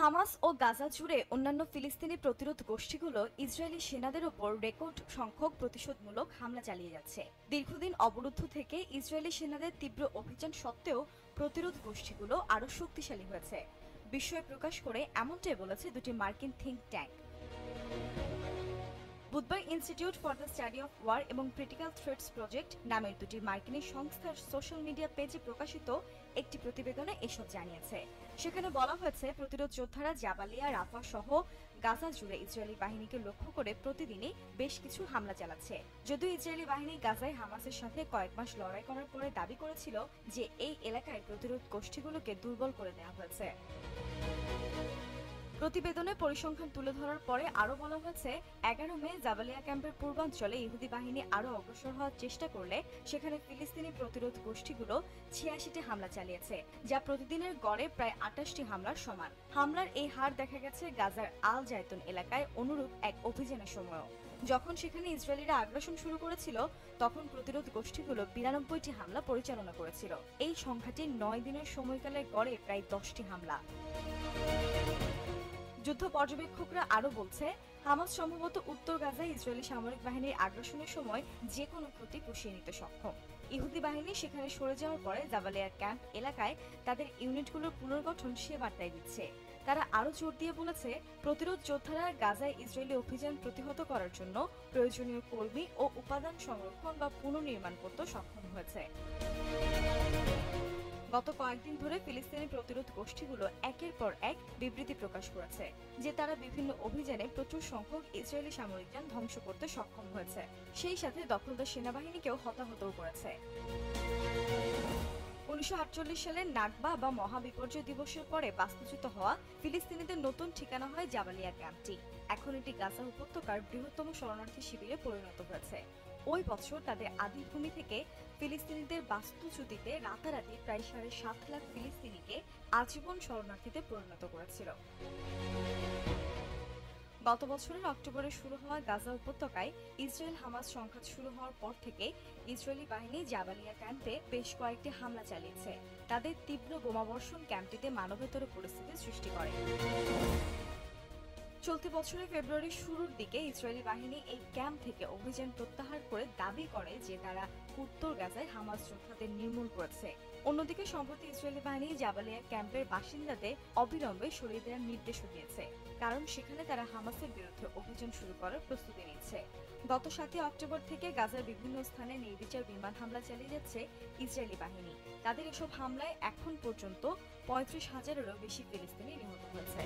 Hamas ও গাজা জুড়ে অন্যান্য ফিলিস্তিনি প্রতিরোধ গোষ্ঠীগুলো ইসরায়েলি সেনাদের ওপর রেকর্ড সংখ্যক প্রতিশোধমূলক হামলা চালিয়ে যাচ্ছে। দীর্ঘদিন অবরুদ্ধ থেকে ইসরায়েলি সেনাদের তীব্র অভিযান সত্ত্বেও প্রতিরোধ গোষ্ঠীগুলো আরও শক্তিশালী হয়েছে। বিস্ময় প্রকাশ করে এমনটাই বলেছে দুটি মার্কিন থিঙ্ক ট্যাঙ্ক। বুধবার institute for the study of war এবং ক্রিটিক্যাল থ্রেটস প্রজেক্ট নামের দুটি মার্কিনী সংস্থার সোশ্যাল মিডিয়া পেজে প্রকাশিত একটি প্রতিবেদনে এসব জানিয়েছে। সেখানে বলা হয়েছে, প্রতিরোধ যোদ্ধারা জাবালিয়া, রাফা সহ গাজা জুড়ে ইসরায়েলি বাহিনীকে লক্ষ্য করে প্রতিদিনই বেশ কিছু হামলা চালাচ্ছে। যদিও ইসরায়েলি বাহিনী গাজায় হামাসের সাথে কয়েক মাস লড়াই করার পরে দাবি করেছিল যে এই এলাকায় প্রতিরোধ গোষ্ঠীগুলোকে দুর্বল করে দেওয়া হয়েছে। প্রতিবেদনে পরিসংখ্যান তুলে ধরার পরে আরও বলা হয়েছে, 11 মে জাবালিয়া ক্যাম্পের পূর্বাঞ্চলে ইহুদি বাহিনী আরও অগ্রসর হওয়ার চেষ্টা করলে সেখানে ফিলিস্তিনি প্রতিরোধ গোষ্ঠীগুলো 86টি হামলা চালিয়েছে, যা প্রতিদিনের গড়ে প্রায় 28টি হামলার সমান। হামলার এই হার দেখা গেছে গাজার আল জায়তুন এলাকায় অনুরূপ এক অভিযানের সময়ও। যখন সেখানে ইসরায়েলিরা আগ্রাসন শুরু করেছিল, তখন প্রতিরোধ গোষ্ঠীগুলো 92টি হামলা পরিচালনা করেছিল। এই সংখ্যাটি 9 দিনের সময়কালে গড়ে প্রায় 10টি হামলা। যুদ্ধ পর্যবেক্ষকরা আরও বলছে, হামাস সম্ভবত উত্তর গাজায় ইসরায়েলি সামরিক বাহিনীর আগ্রাসনের সময় যে কোনো ক্ষতি পুষিয়ে নিতে সক্ষম। ইহুদি বাহিনী সেখানে সরে যাওয়ার পরে জাবালিয়া ক্যাম্প এলাকায় তাদের ইউনিটগুলোর পুনর্গঠন সে বার্তায় দিচ্ছে। তারা আরও জোর দিয়ে বলেছে, প্রতিরোধ যোদ্ধারা গাজায় ইসরায়েলি অভিযান প্রতিহত করার জন্য প্রয়োজনীয় কর্মী ও উপাদান সংরক্ষণ বা পুনর্নির্মাণ করতে সক্ষম হয়েছে। গত কয়েকদিন ধরে ফিলিস্তিনি প্রতিরোধ গোষ্ঠীগুলো একের পর এক বিবৃতি প্রকাশ করেছে যে তারা বিভিন্ন অভিযানে প্রচুর সংখ্যক ইসরায়েলি সামরিক যান ধ্বংস করতে সক্ষম হয়েছে। সেই সাথে দখলদার সেনাবাহিনীকেও হতাহতও করেছে। 1948 সালের নাকবা বা মহাবিপর্যয় দিবসের পরে বাস্তুচ্যুত হওয়া ফিলিস্তিনিদের নতুন ঠিকানা হয় জাবালিয়া ক্যাম্পটি। এখন এটি গাজা উপত্যকার বৃহত্তম শরণার্থী শিবিরে পরিণত হয়েছে। ওই বছর তাদের আদিভূমি থেকে ফিলিস্তিনিদের বাস্তুচ্যুতিতে রাতারাতি প্রায় 7.5 লাখ ফিলিস্তিনিকে আজীবন শরণার্থীতে পরিণত করেছিল। গত বছরের অক্টোবরে শুরু হওয়া গাজা উপত্যকায় ইসরায়েল হামাস সংঘাত শুরু হওয়ার পর থেকে ইসরায়েলি বাহিনী জাবালিয়া ক্যাম্পে বেশ কয়েকটি হামলা চালিয়েছে। তাদের তীব্র বোমাবর্ষণ ক্যাম্পটিতে মানবেতর পরিস্থিতি সৃষ্টি করে। চলতি বছরের ফেব্রুয়ারির শুরুর দিকে ইসরায়েলি বাহিনী এই ক্যাম্প থেকে অভিযান প্রত্যাহার করে দাবি করে যে তারা উত্তর গাজায় হামাস যোদ্ধাদের নির্মূল করেছে। অন্যদিকে সম্প্রতি ইসরায়েলি বাহিনী জাবালিয়া ক্যাম্পের বাসিন্দাদের অবিলম্বে সরিয়ে দেওয়ার নির্দেশও দিয়েছে, কারণ সেখানে তারা হামাসের বিরুদ্ধে অভিযান শুরু করার প্রস্তুতি নিচ্ছে। গত 7 অক্টোবর থেকে গাজার বিভিন্ন স্থানে নির্বিচার বিমান হামলা চালিয়ে যাচ্ছে ইসরায়েলি বাহিনী। তাদের এসব হামলায় এখন পর্যন্ত 35,000-এরও বেশি ফিলিস্তিনি নিহত হয়েছে।